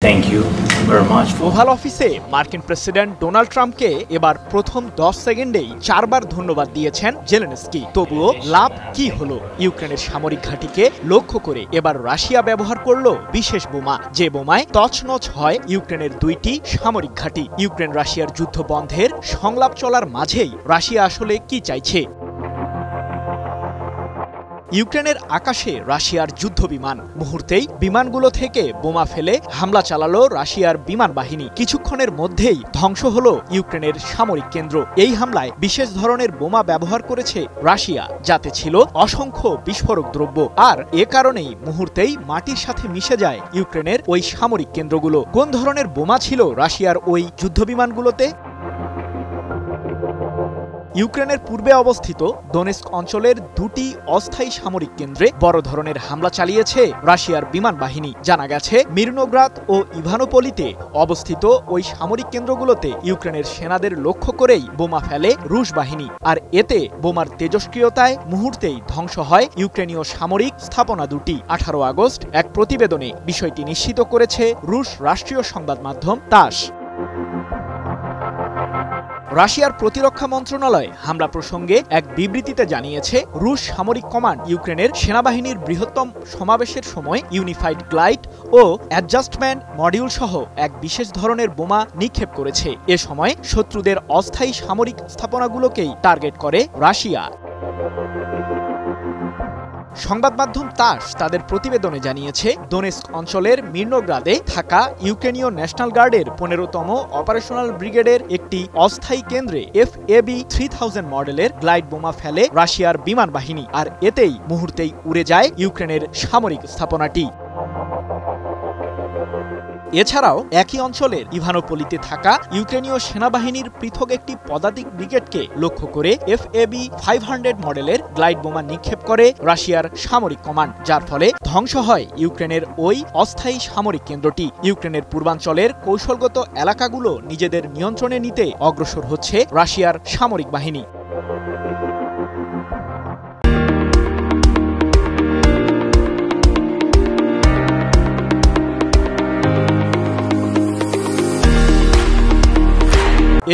Thank you very much. Oval অফিসে মার্কিন president Donald ট্রাম্পকে এবার প্রথম 10 সেকেন্ডেই 4 বার ধন্যবাদ দিয়েছেন জেলেনস্কি। তবুও লাভ কি হলো? ইউক্রেনের সামরিক ঘাঁটিকে লক্ষ্য করে এবার রাশিয়া ব্যবহার করলো বিশেষ বোমা, যে বোমায় তছনছ হয় ইউক্রেনের 2টি সামরিক ঘাঁটি। ইউক্রেন রাশিয়ার যুদ্ধ বন্ধের সংলাপ চলার মাঝেই রাশিয়া আসলে কি চাইছে? ইউক্রেনের আকাশে রাশিয়ার যুদ্ধ বিমান, মুহূর্তেই বিমানগুলো থেকে বোমা ফেলে হামলা চালালো রাশিয়ার বিমান বাহিনী। কিছুক্ষণের মধ্যেই ধ্বংস হলো ইউক্রেনের সামরিক কেন্দ্র। এই হামলায় বিশেষ ধরনের বোমা ব্যবহার করেছে রাশিয়া, যাতে ছিল অসংখ্য বিস্ফোরক দ্রব্য। আর এ কারণেই মুহূর্তেই মাটির সাথে মিশে যায় ইউক্রেনের ওই সামরিক কেন্দ্রগুলো। কোন ধরনের বোমা ছিল রাশিয়ার ওই যুদ্ধ বিমানগুলোতে? ইউক্রেনের পূর্বে অবস্থিত দোনেস্ক অঞ্চলের 2টি অস্থায়ী সামরিক কেন্দ্রে বড় ধরনের হামলা চালিয়েছে রাশিয়ার বিমান বাহিনী। জানা গেছে, মিরনোগ্রাদ ও ইভানোপলিতে অবস্থিত ওই সামরিক কেন্দ্রগুলোতে ইউক্রেনের সেনাদের লক্ষ্য করেই বোমা ফেলে রুশ বাহিনী। আর এতে বোমার তেজস্ক্রিয়তায় মুহূর্তেই ধ্বংস হয় ইউক্রেনীয় সামরিক স্থাপনা দুটি। 18 আগস্ট এক প্রতিবেদনে বিষয়টি নিশ্চিত করেছে রুশ রাষ্ট্রীয় সংবাদ মাধ্যম তাস। রাশিয়ার প্রতিরক্ষা মন্ত্রণালয় হামলা প্রসঙ্গে এক বিবৃতিতে জানিয়েছে, রুশ সামরিক কমান্ড ইউক্রেনের সেনাবাহিনীর বৃহত্তম সমাবেশের সময় ইউনিফাইড গ্লাইড ও অ্যাডজাস্টমেন্ট মডিউল সহ এক বিশেষ ধরনের বোমা নিক্ষেপ করেছে। এ সময় শত্রুদের অস্থায়ী সামরিক স্থাপনাগুলোকেই টার্গেট করে রাশিয়া। সংবাদ মাধ্যম তাস তাদের প্রতিবেদনে জানিয়েছে, দোনেস্ক অঞ্চলের মিরনোগ্রাদে থাকা ইউক্রেনীয় ন্যাশনাল গার্ডের 15তম অপারেশনাল ব্রিগেডের একটি অস্থায়ী কেন্দ্রে FAB-3000 মডেলের গ্লাইড বোমা ফেলে রাশিয়ার বিমান বাহিনী। আর এতেই মুহূর্তেই উড়ে যায় ইউক্রেনের সামরিক স্থাপনাটি। এছাড়াও একই অঞ্চলের ইভানোপলিতে থাকা ইউক্রেনীয় সেনাবাহিনীর পৃথক একটি পদাতিক ব্রিগেডকে লক্ষ্য করে FAB-500 মডেলের গ্লাইড বোমা নিক্ষেপ করে রাশিয়ার সামরিক কমান্ড, যার ফলে ধ্বংস হয় ইউক্রেনের ওই অস্থায়ী সামরিক কেন্দ্রটি। ইউক্রেনের পূর্বাঞ্চলের কৌশলগত এলাকাগুলো নিজেদের নিয়ন্ত্রণে নিতে অগ্রসর হচ্ছে রাশিয়ার সামরিক বাহিনী।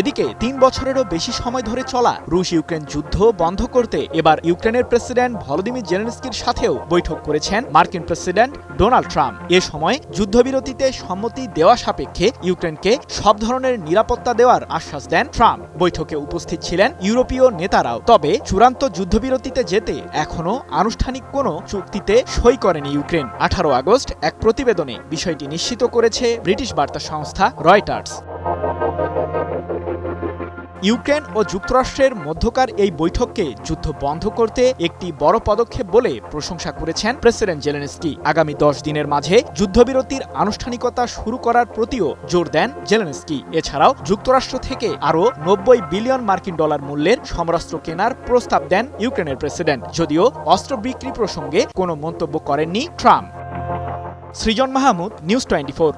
এদিকে 3 বছরেরও বেশি সময় ধরে চলা রুশ ইউক্রেন যুদ্ধ বন্ধ করতে এবার ইউক্রেনের প্রেসিডেন্ট ভলোদিমির জেলেনস্কির সাথেও বৈঠক করেছেন মার্কিন প্রেসিডেন্ট ডোনাল্ড ট্রাম্প। এ সময় যুদ্ধবিরতিতে সম্মতি দেওয়া সাপেক্ষে ইউক্রেনকে সব ধরনের নিরাপত্তা দেওয়ার আশ্বাস দেন ট্রাম্প। বৈঠকে উপস্থিত ছিলেন ইউরোপীয় নেতারাও। তবে চূড়ান্ত যুদ্ধবিরতিতে যেতে এখনও আনুষ্ঠানিক কোনো চুক্তিতে সই করেনি ইউক্রেন। 18 আগস্ট এক প্রতিবেদনে বিষয়টি নিশ্চিত করেছে ব্রিটিশ বার্তা সংস্থা রয়টার্স। ইউক্রেন ও যুক্তরাষ্ট্রের মধ্যকার এই বৈঠককে যুদ্ধ বন্ধ করতে একটি বড় পদক্ষেপ বলে প্রশংসা করেছেন প্রেসিডেন্ট জেলেনস্কি। আগামী 10 দিনের মাঝে যুদ্ধবিরতির আনুষ্ঠানিকতা শুরু করার প্রতিও জোর দেন জেলেনস্কি। এছাড়াও যুক্তরাষ্ট্র থেকে আরও 90 বিলিয়ন মার্কিন ডলার মূল্যের সমরাস্ত্র কেনার প্রস্তাব দেন ইউক্রেনের প্রেসিডেন্ট, যদিও অস্ত্র বিক্রি প্রসঙ্গে কোনো মন্তব্য করেননি ট্রাম্প। সৃজন মাহমুদ, নিউজ 24।